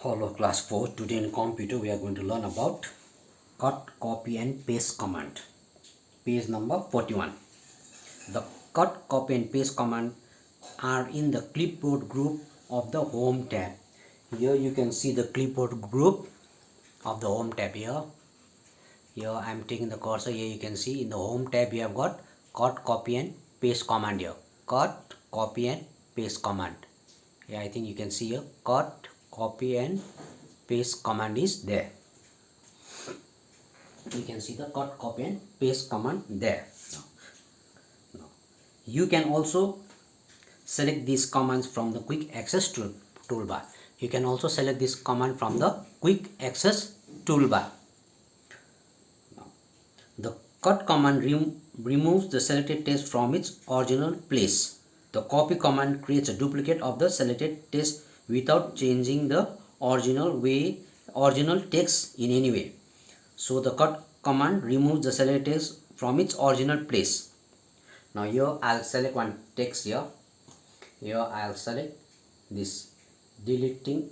Hello class 4. Today in computer we are going to learn about cut, copy and paste command. Page number 41. The cut, copy and paste command are in the clipboard group of the home tab. Here you can see the clipboard group of the home tab here. Here I am taking the cursor. Here you can see in the home tab you have got cut, copy and paste command here. Cut, copy and paste command. Yeah, I think you can see here cut, copy and paste command is there. You can see the cut, copy and paste command there. Now, you can also select these commands from the quick access toolbar. You can also select this command from the quick access toolbar. Now, the cut command removes the selected text from its original place. The copy command creates a duplicate of the selected text without changing the original text in any way. So the cut command removes the selected text from its original place. Now here I'll select one text here. Here I'll select this deleting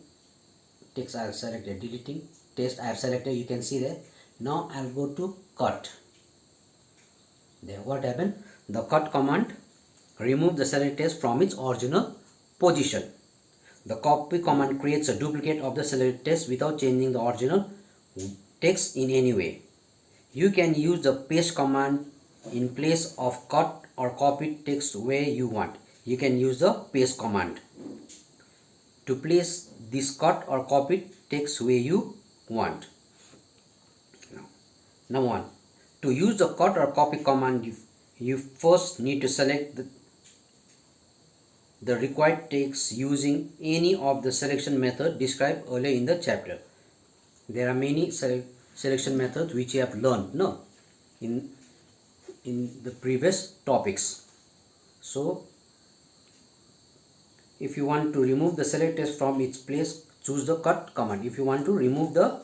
text. I'll select a deleting text. I have selected. You can see there. Now I'll go to cut. There, what happened? The cut command remove the selected text from its original position. The copy command creates a duplicate of the selected text without changing the original text in any way. You can use the paste command in place of cut or copied text where you want. You can use the paste command to place this cut or copied text where you want. Now on. To use the cut or copy command, you first need to select the required text using any of the selection method described earlier in the chapter. There are many selection methods which you have learned in the previous topics. So if you want to remove the select text from its place, choose the cut command. If you want to remove the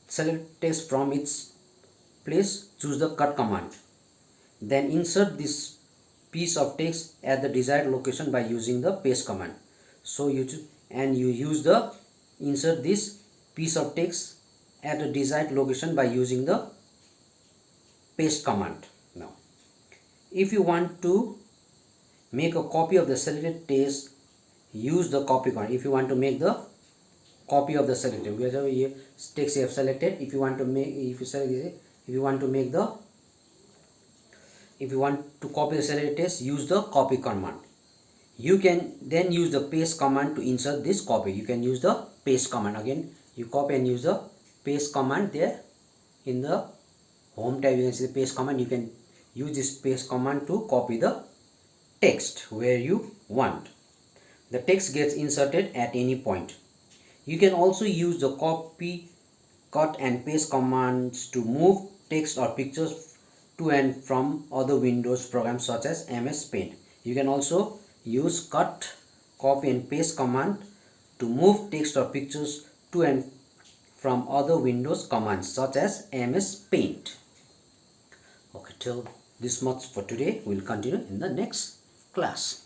select text from its place, choose the cut command. Then insert this piece of text at the desired location by using the paste command. So you use the insert this piece of text at the desired location by using the paste command. Now if you want to make a copy of the selected text, use the copy command. If you want to make the copy of the selected whatever text you have selected, if you want to copy the selected text, use the copy command. You can then use the paste command to insert this copy. You can use the paste command. Again, you copy and use the paste command there in the home tab. You can see the paste command. You can use this paste command to copy the text where you want. The text gets inserted at any point. You can also use the copy, cut and paste commands to move text or pictures to and from other Windows programs such as MS Paint. You can also use cut, copy and paste command to move text or pictures to and from other Windows commands such as MS Paint. Okay, till this much for today. We will continue in the next class.